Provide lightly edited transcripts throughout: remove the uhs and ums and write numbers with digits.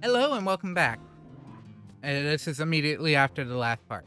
Hello and welcome back. This is immediately after the last part.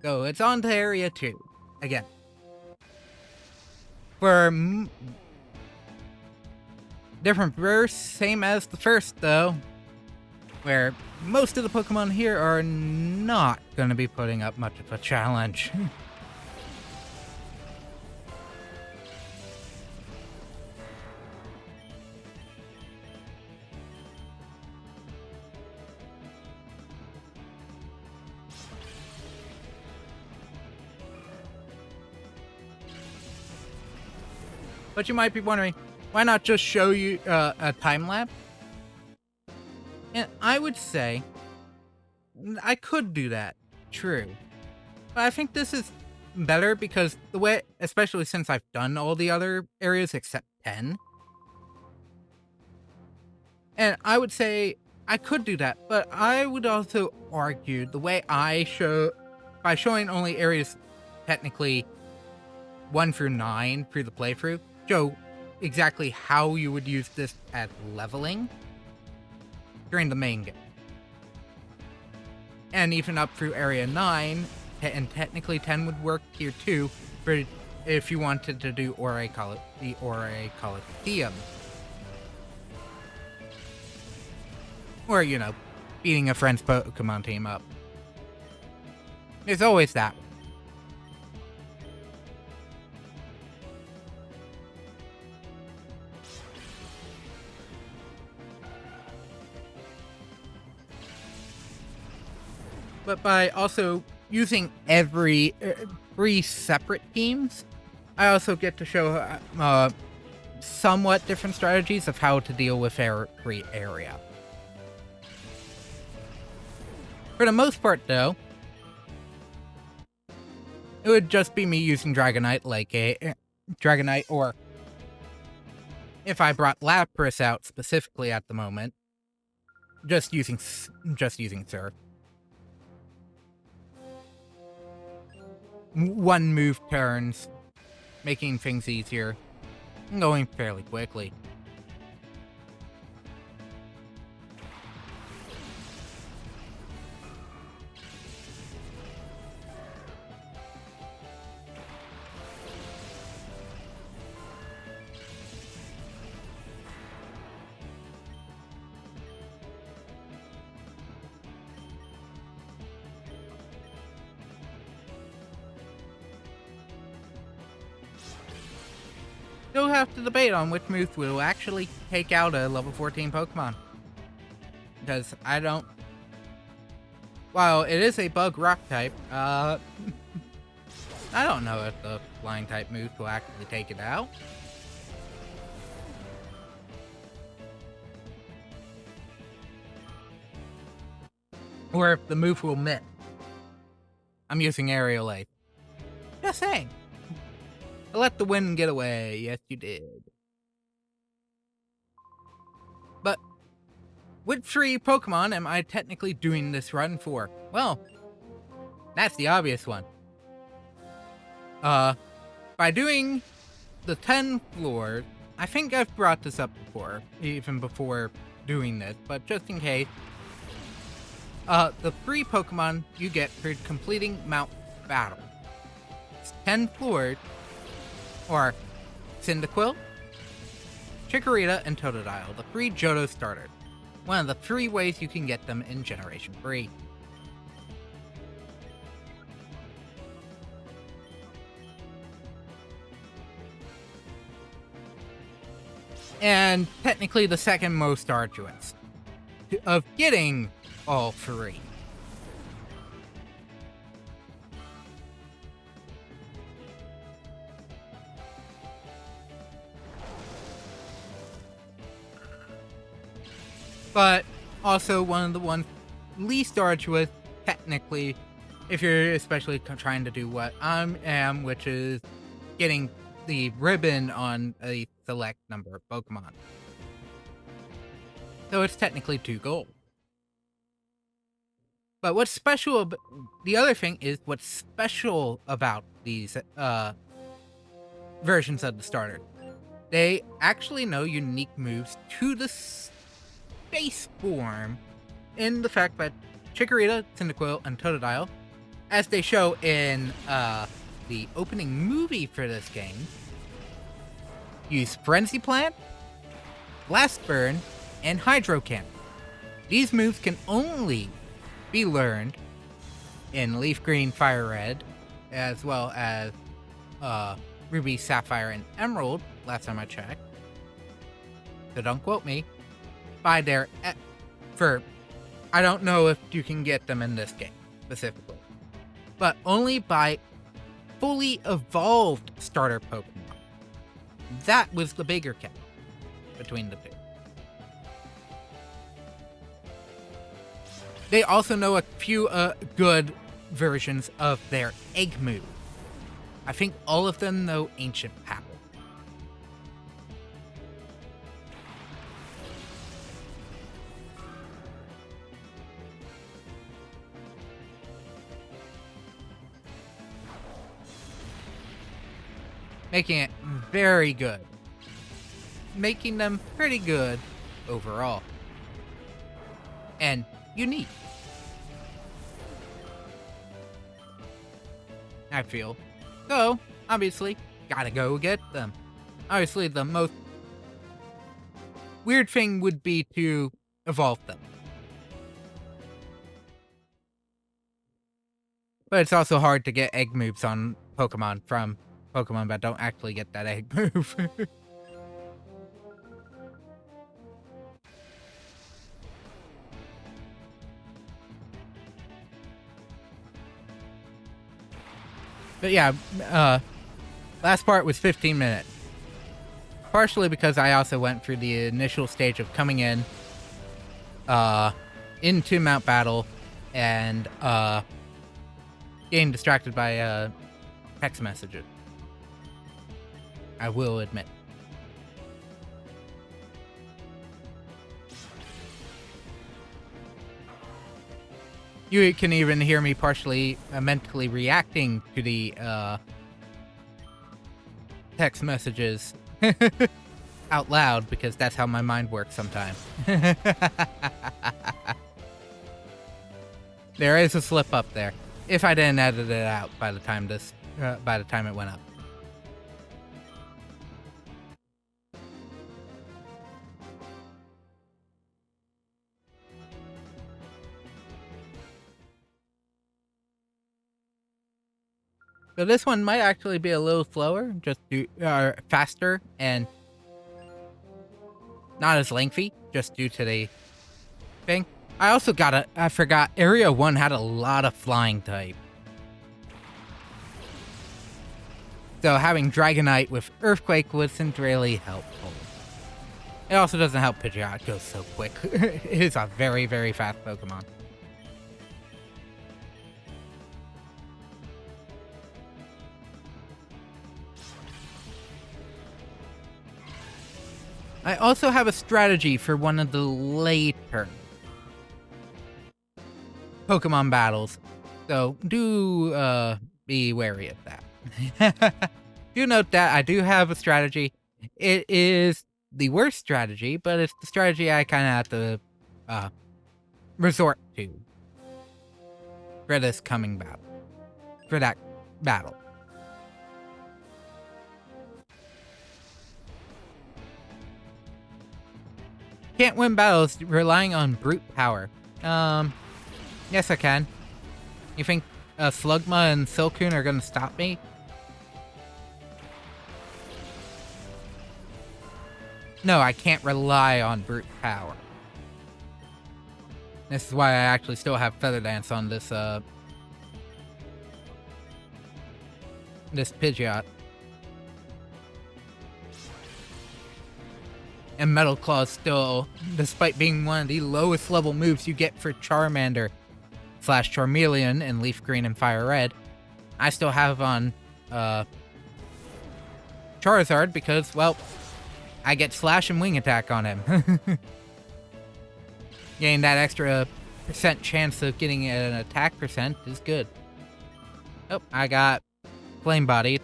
So it's on to Area 2. Again. For different verse, same as the first though, where most of the Pokemon here are not going to be putting up much of a challenge. But you might be wondering, why not just show you a time lapse? And I would say I could do that, true. But I think this is better because the way, especially since I've done all the other areas except 10. And I would say I could do that, but I would also argue the way I show, by showing only areas technically 1 through 9 through the playthrough, show exactly how you would use this as leveling during the main game. And even up through area 9, and technically 10 would work here too, for if you wanted to do the Ore Coliseum. Or, beating a friend's Pokemon team up. There's always that. But by also using three separate teams, I also get to show somewhat different strategies of how to deal with every area. For the most part, though, it would just be me using Dragonite, or if I brought Lapras out specifically at the moment, just using Surf. One move turns, making things easier, and going fairly quickly. Still have to debate on which move will actually take out a level 14 Pokemon. Because I don't... While it is a bug rock type, I don't know if the flying type move will actually take it out. Or if the move will miss. I'm using Aerial Ace. Just saying. I let the wind get away. Yes, you did. But which 3 Pokemon am I technically doing this run for? Well, that's the obvious one. By doing the 10 floors, I think I've brought this up before, even before doing this, but just in case. The 3 Pokemon you get for completing Mount Battle. It's 10 floors, or Cyndaquil, Chikorita, and Totodile, the 3 Johto starters. One of the 3 ways you can get them in Generation 3. And technically the second most arduous of getting all 3. But also one of the ones least arduous, technically, if you're especially trying to do what I am, which is getting the ribbon on a select number of Pokemon. So it's technically 2 goals. But what's special, the other thing is what's special about these versions of the starter. They actually know unique moves to the base form in the fact that Chikorita, Cyndaquil, and Totodile, as they show in the opening movie for this game, use Frenzy Plant, Blast Burn, and Hydro Cannon. These moves can only be learned in Leaf Green, Fire Red, as well as Ruby, Sapphire, and Emerald, last time I checked. So don't quote me. By their... I don't know if you can get them in this game, specifically. But only by fully evolved starter Pokemon. That was the bigger gap between the two. They also know a few good versions of their egg move. I think all of them know Ancient Power. Making it very good. Making them pretty good overall. And unique. I feel. So, obviously, gotta go get them. Obviously, the most weird thing would be to evolve them. But it's also hard to get egg moves on Pokemon from Pokemon that don't actually get that egg move. But yeah, last part was 15 minutes. Partially because I also went through the initial stage of coming in into Mount Battle and getting distracted by text messages. I will admit. You can even hear me partially mentally reacting to the text messages out loud, because that's how my mind works sometimes. There is a slip up there. If I didn't edit it out by the time it went up. So this one might actually be a little slower, just faster and not as lengthy, just due to the thing. I also I forgot, Area 1 had a lot of flying type. So having Dragonite with Earthquake wasn't really helpful. It also doesn't help Pidgeot go so quick. It is a very, very fast Pokemon. I also have a strategy for one of the later Pokemon battles, so do be wary of that. Do note that I do have a strategy. It is the worst strategy, but it's the strategy I kind of have to resort to for this coming battle. For that battle. Can't win battles relying on brute power. Yes I can. You think Slugma and Silcoon are gonna stop me? No, I can't rely on brute power. This is why I actually still have Feather Dance on this this Pidgeot. And Metal Claw still, despite being one of the lowest level moves you get for Charmander / Charmeleon in Leaf Green and Fire Red, I still have on Charizard because, well, I get Slash and Wing Attack on him. Getting that extra % chance of getting an attack percent is good. Oh, I got Flame Bodied.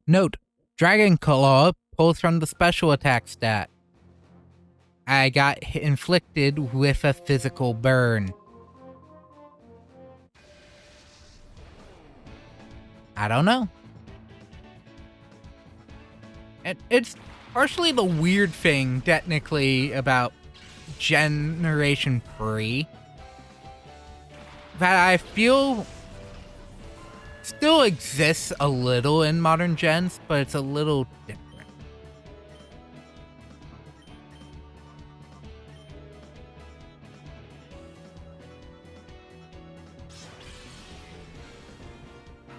Note, Dragon Claw pulls from the special attack stat. I got inflicted with a physical burn. I don't know. It's partially the weird thing, technically, about Generation 3 that I feel still exists a little in modern gens, but it's a little different.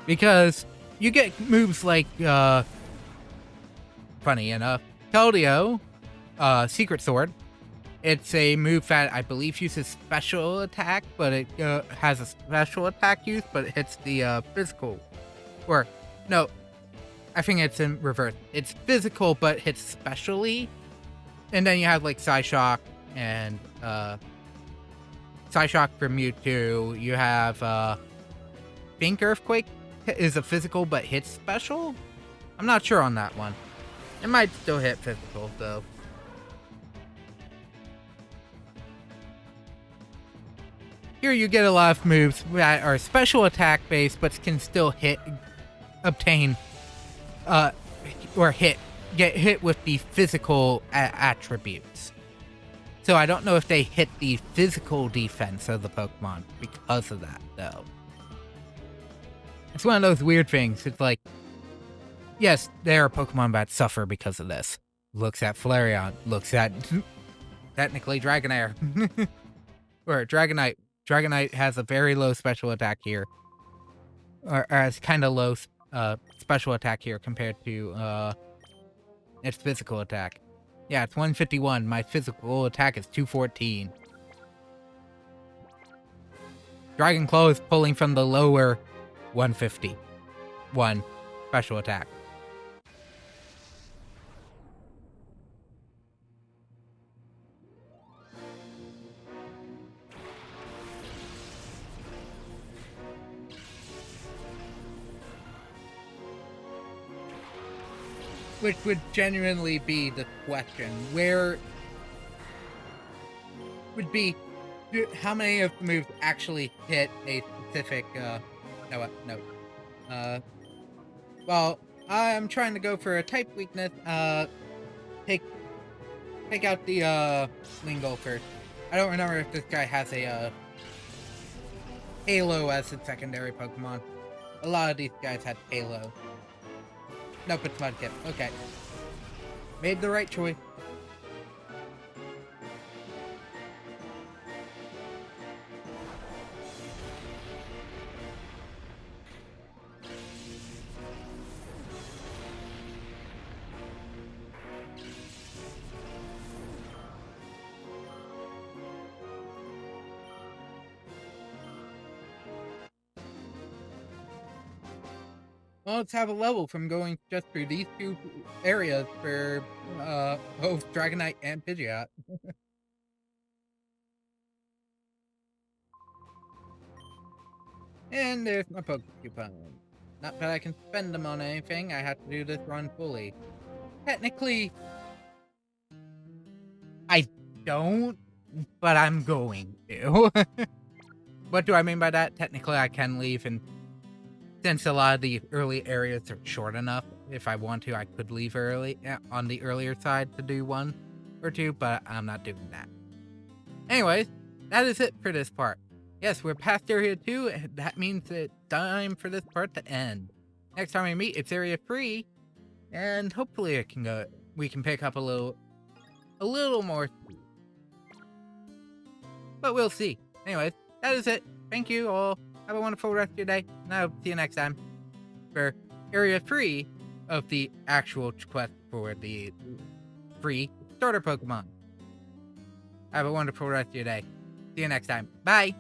Because you get moves like, funny enough, Keldeo, Secret Sword. It's a move that I believe uses special attack, but it has a special attack use, but it hits the physical. Or, no, I think it's in reverse. It's physical, but hits specially. And then you have like Psyshock and Psyshock for Mewtwo. You have Pink Earthquake is a physical, but hits special. I'm not sure on that one. It might still hit physical, though. Here you get a lot of moves that are special attack based, but can still hit, obtain, or get hit with the physical attributes. So I don't know if they hit the physical defense of the Pokemon because of that, though. It's one of those weird things. It's like, yes, there are Pokemon that suffer because of this. Looks at Flareon, looks at, technically, Dragonair. Or Dragonite. Dragonite has a very low special attack here. Or has kind of low special attack here compared to its physical attack. Yeah, it's 151. My physical attack is 214. Dragon Claw is pulling from the lower 151 special attack. Which would genuinely be the question. Where would be how many of the moves actually hit a specific well, I'm trying to go for a type weakness. Take out the Lingo first. I don't remember if this guy has a Halo as its secondary Pokemon. A lot of these guys had Halo. Nope, it's Mudkip. Okay. Made the right choice. Well, let's have a level from going just through these two areas for both Dragonite and Pidgeot. And there's my Poke Coupon. Not that I can spend them on anything, I have to do this run fully. Technically, I don't, but I'm going to. What do I mean by that? Technically, I can leave, and since a lot of the early areas are short enough, if I want to, I could leave early on the earlier side to do one or two, but I'm not doing that. Anyways, that is it for this part. Yes, we're past Area 2, and that means it's time for this part to end. Next time we meet, it's Area 3, and hopefully we can pick up a little more speed. But we'll see. Anyways, that is it. Thank you all. Have a wonderful rest of your day, and I'll see you next time for Area 3 of the actual quest for the free starter Pokemon. Have a wonderful rest of your day. See you next time. Bye!